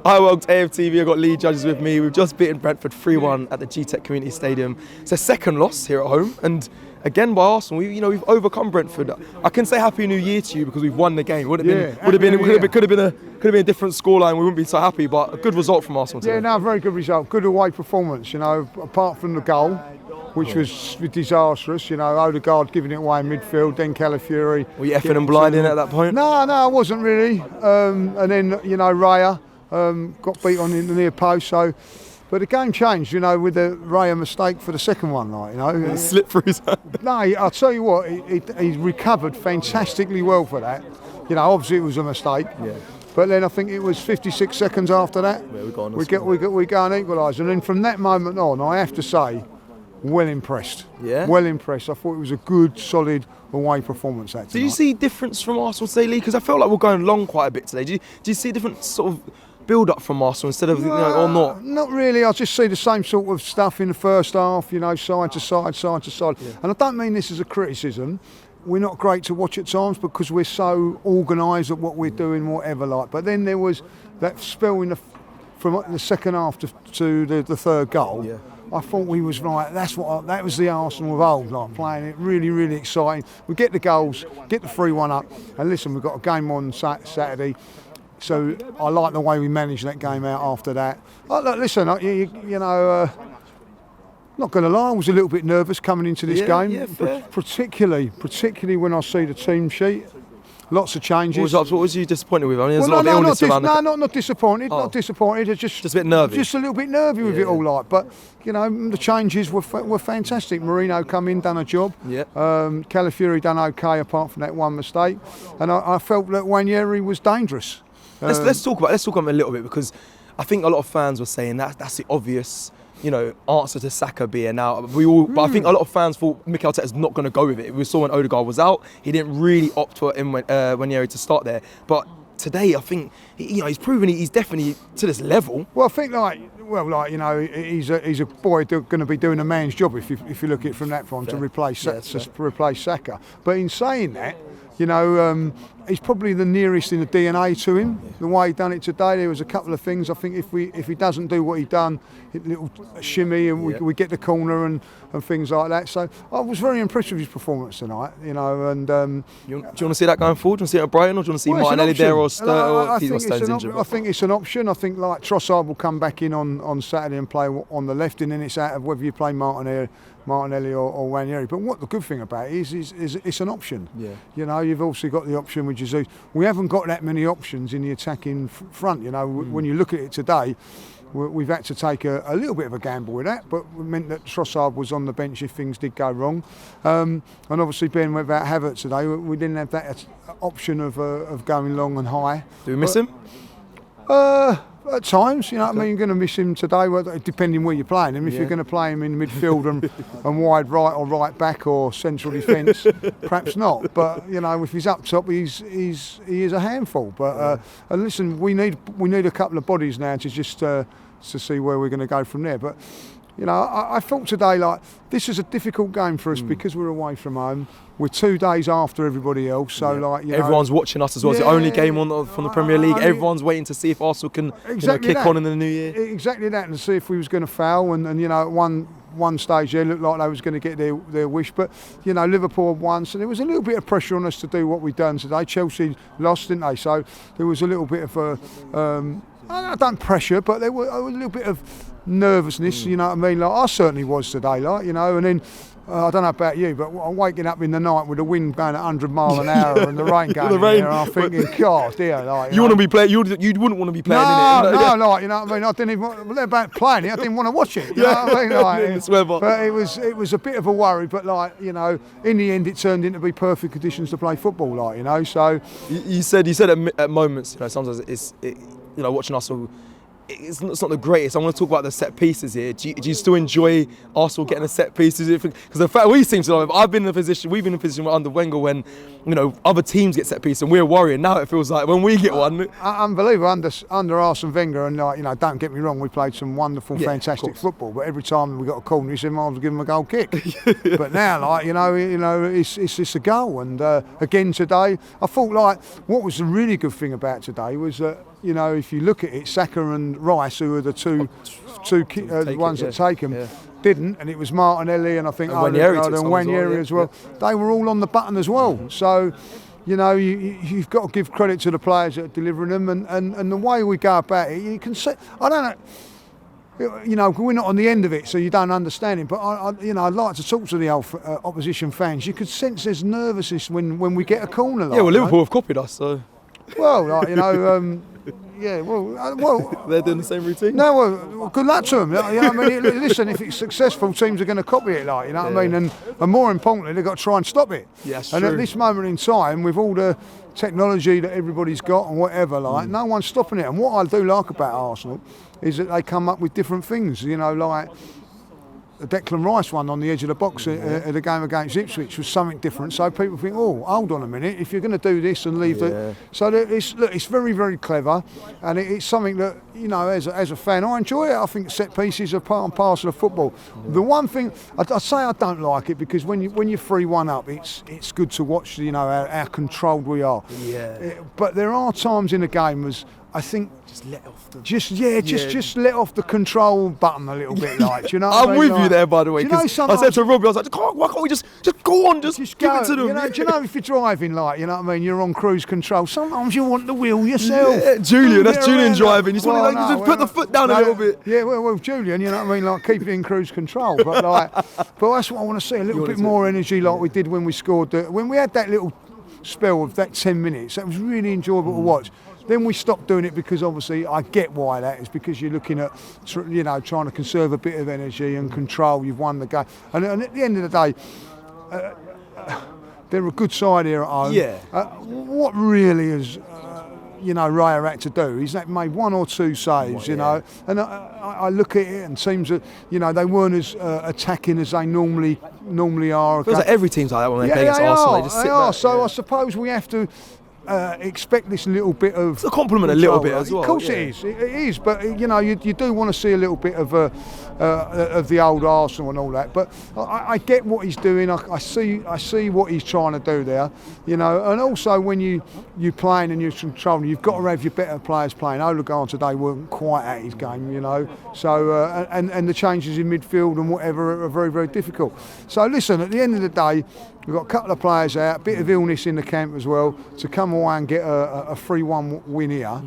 Hi, welcome to AFTV. I've got Lee Judges with me. We've just beaten Brentford 3-1 at the G-Tech Community Stadium. It's a second loss here at home, and again by Arsenal. We've overcome Brentford. I can say Happy New Year to you because we've won the game. Could have been a different scoreline. We wouldn't be so happy, but a good result from Arsenal today. Yeah, no, very good result. Good away performance. Apart from the goal, which was disastrous. Odegaard giving it away in midfield, then Calafiori. Were you effing and blinding at that point? No, I wasn't really. And then Raya got beat on in the near post. But the game changed, with the Raya mistake for the second one, It slipped through his hand. No, I'll tell you what, he recovered fantastically well for that. Obviously it was a mistake. Yeah. But then I think it was 56 seconds after that. Yeah, we go and equalise. And then from that moment on, I have to say, well impressed. Yeah? Well impressed. I thought it was a good, solid away performance. Did you see difference from Arsenal today, Lee? Because I felt like we're going long quite a bit today. Do you see a different sort of build-up from Arsenal instead of, or not? Not really. I just see the same sort of stuff in the first half, side to side, side to side. Yeah. And I don't mean this as a criticism. We're not great to watch at times because we're so organised at what we're doing, whatever like. But then there was that spell from the second half to the third goal. Yeah. I thought we was like, that was the Arsenal of old, like playing it really, really exciting. We get the goals, get the 3-1 up, and listen, we've got a game on Saturday. So I like the way we managed that game out after that. Look, listen, not going to lie, I was a little bit nervous coming into this game, particularly when I see the team sheet. Lots of changes. What was you disappointed with? I mean, there's a lot of illness around. Not disappointed. Not disappointed. It's just a bit nervy. Just a little bit nervy with it all, like. But the changes were fantastic. Marino come in, done a job. Yeah. Calafiori done okay, apart from that one mistake. And I felt that Ranieri was dangerous. Let's talk about it a little bit, because I think a lot of fans were saying that's the obvious, answer to Saka being now. But I think a lot of fans thought Mikel Arteta's not going to go with it. We saw when Odegaard was out, he didn't really opt for Ranieri to start there. But today, I think he's proven he's definitely to this level. Well, I think he's a boy going to be doing a man's job if you look at it from that front to replace Saka. But in saying that, he's probably the nearest in the DNA to him. The way he done it today, there was a couple of things. I think if he doesn't do what he done, a little shimmy and we get the corner and things like that. So I was very impressed with his performance tonight. And do you want to see that going forward? Do you want to see it at Brighton, or do you want to see Martinelli there or Stones injured? I think it's an option. I think like Trossard will come back in on Saturday and play on the left, and then it's out of whether you play Martinelli or Ranieri. But what the good thing about it is it's an option. Yeah. You've also got the option with Jesus. We haven't got that many options in the attacking front. When you look at it today, we've had to take a little bit of a gamble with that, but it meant that Trossard was on the bench if things did go wrong. And obviously being without Havertz today, we didn't have that option of going long and high. Do we miss him? At times, You're going to miss him today, depending where you're playing him. If you're going to play him in midfield and wide right or right back or central defence, perhaps not. But if he's up top, he is a handful. But and listen, we need a couple of bodies now to just to see where we're going to go from there. But I thought today, like, this is a difficult game for us because we're away from home. We're 2 days after everybody else, so everyone's watching us as well. It's the only game from the Premier League. Everyone's waiting to see if Arsenal can kick on in the new year. Exactly that, and to see if we was going to foul. And at one stage there looked like they was going to get their wish, but Liverpool won, so there was a little bit of pressure on us to do what we've done today. Chelsea lost, didn't they? So there was a little bit of I don't pressure, but there was a little bit of nervousness. You know what I mean? Like I certainly was today, and then. I don't know about you, but I'm waking up in the night with the wind going at 100 miles an hour and the rain going in there, and I'm thinking, God, dear, you want to be playing? You wouldn't want to be playing in it. No, you know what I mean. I didn't even let about playing it. I didn't want to watch it. You know what I mean? But it was a bit of a worry. But in the end, it turned into be perfect conditions to play football. So you said at moments, sometimes it's watching us all. it's not the greatest. I want to talk about the set pieces here. Do you still enjoy Arsenal getting the set pieces? Because the fact we seem to know, we've been in a position under Wenger when, you know, other teams get set pieces and we're worrying. Now it feels like when we get one, unbelievable under Arsene Wenger, and you know, don't get me wrong, we played some wonderful, fantastic football. But every time we got a corner, he said, "Miles will give him a goal kick." But now, like you know, it's a goal. And again today, I thought like what was the really good thing about today was that, you know, if you look at it, Saka and Rice, who are the two ones that take them, didn't, and it was Martinelli and I think Nwaneri as well. They were all on the button as well. So, you know, you've got to give credit to the players that are delivering them, and the way we go about it, you can see. I don't know. You know, we're not on the end of it, so you don't understand it. But I'd like to talk to the opposition fans. You could sense there's nervousness when we get a corner. Like, Liverpool have copied us, so. Well, like, you know, yeah, well, they're doing the same routine. No, well, good luck to them. You know what I mean? Listen, if it's successful, teams are going to copy it, like, you know what I mean? And more importantly, they've got to try and stop it. Yes, and true. at this moment in time, with all the technology that everybody's got and whatever, like, no one's stopping it. And what I do like about Arsenal is that they come up with different things, you know, like the Declan Rice one on the edge of the box at the game against Ipswich was something different. So people think, oh, hold on a minute, if you're going to do this and leave it. So it's very, very clever, and it's something that, you know, as a fan, I enjoy it. I think set pieces are part and parcel of football. The one thing I say I don't like it because when you're 3-1 up, it's good to watch, you know, how controlled we are. But there are times in the game as I think just let off the just let off the control button a little bit, like, you know. I'm with you there, by the way. You know, I said to Robbie, I was like, why can't we just go on, just give go, it to them? You know, do you know, if you're driving, like, you know what I mean, you're on cruise control. Sometimes you want the wheel yourself. Yeah, Julian, that's Julian driving. You just want to just put the foot down a little bit. Yeah, well, Julian, you know what I mean, like, keep it in cruise control. But like, but that's what I want to see, a little bit more energy, like we did when we scored. When we had that little spell of that 10 minutes, that was really enjoyable to watch. Then we stopped doing it because obviously I get why that is, because you're looking at, you know, trying to conserve a bit of energy and control. You've won the game, and at the end of the day, they're a good side here at home. What really is, you know, Raya had to do is that made one or two saves, you know, and I look at it and teams that, you know, they weren't as attacking as they normally are. It feels like every team's like that when they play against Arsenal. They just sit back. So I suppose we have to expect this little bit of... It's a compliment a little bit as well. Of course it is, but you know, you do want to see a little bit of the old Arsenal and all that, but I get what he's doing. I see what he's trying to do there, you know, and also when you playing and you're controlling, you've got to have your better players playing. Odegaard today weren't quite at his game, you know, so and the changes in midfield and whatever are very, very difficult. So listen, at the end of the day, we've got a couple of players out, a bit of illness in the camp as well. To come away and get a 3-1 win here,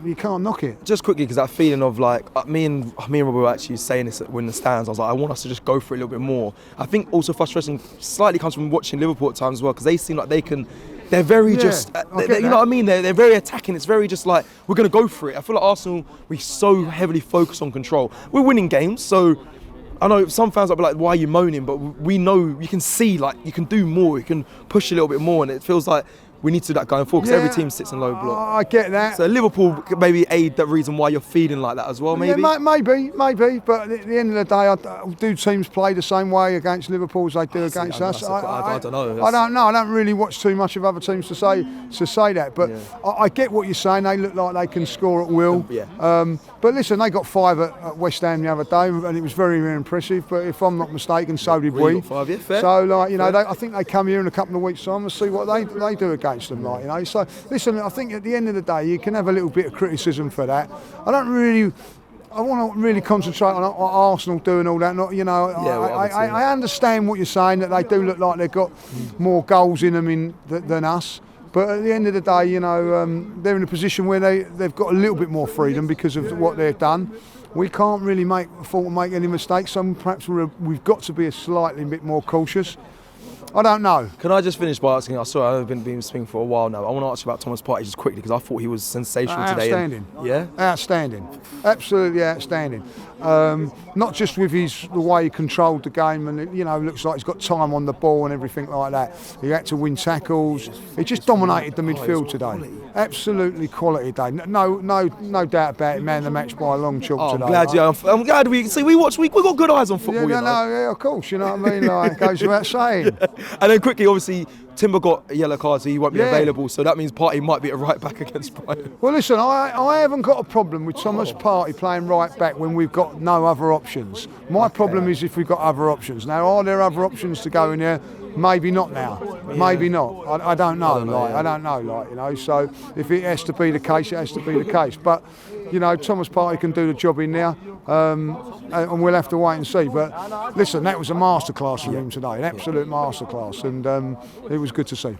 you can't knock it. Just quickly, because that feeling of like, me and Rob were actually saying this when the stands, I was like, I want us to just go for it a little bit more. I think also frustration slightly comes from watching Liverpool at times as well, because they seem like they're very you know what I mean? They're very attacking. It's very just like, we're going to go for it. I feel like Arsenal, we so heavily focus on control. We're winning games, so I know some fans will be like, why are you moaning? But we know, you can see, like, you can do more, you can push a little bit more, and it feels like we need to do that going forward, because every team sits in low block. I get that. So Liverpool could maybe aid that reason why you're feeling like that as well, maybe? Yeah, maybe. But at the end of the day, do teams play the same way against Liverpool as they do against us? I don't know. I don't know. I don't really watch too much of other teams to say that. But I get what you're saying. They look like they can score at will. But listen, they got 5 at West Ham the other day, and it was very, very impressive. But if I'm not mistaken, so did we. Got 5, yeah, fair. So, like, you know, I think they come here in a couple of weeks' time and see what they do against them, like, you know. So, listen, I think at the end of the day, you can have a little bit of criticism for that. I want to really concentrate on Arsenal doing all that. Not, you know, I understand what you're saying, that they do look like they've got more goals in them than us. But at the end of the day, you know, they're in a position where they've got a little bit more freedom because of what they've done. We can't really afford to make any mistakes, so perhaps we've got to be a slightly bit more cautious. I don't know. Can I just finish by asking? I saw I've been speaking for a while now. I want to ask you about Thomas Partey just quickly because I thought he was sensational today. Outstanding. Yeah. Outstanding. Absolutely outstanding. Not just with the way he controlled the game, and looks like he's got time on the ball and everything like that. He had to win tackles. He just dominated the midfield today. Absolutely quality day. No doubt about it. Man of the match by a long chalk today. I'm glad we got good eyes on football. Yeah, of course. You know what I mean? Like, it goes without saying. And then quickly, obviously, Timber got a yellow card, so he won't be available. So that means Partey might be a right back against Brighton. Well, listen, I haven't got a problem with Thomas Partey playing right back when we've got no other options. My problem is if we've got other options. Now, are there other options to go in there? Maybe not now. Yeah. Maybe not. I don't know. I don't know. So if it has to be the case, it has to be the case. But Thomas Partey can do the job in there, and we'll have to wait and see. But listen, that was a masterclass from him today, an absolute masterclass, and it was good to see.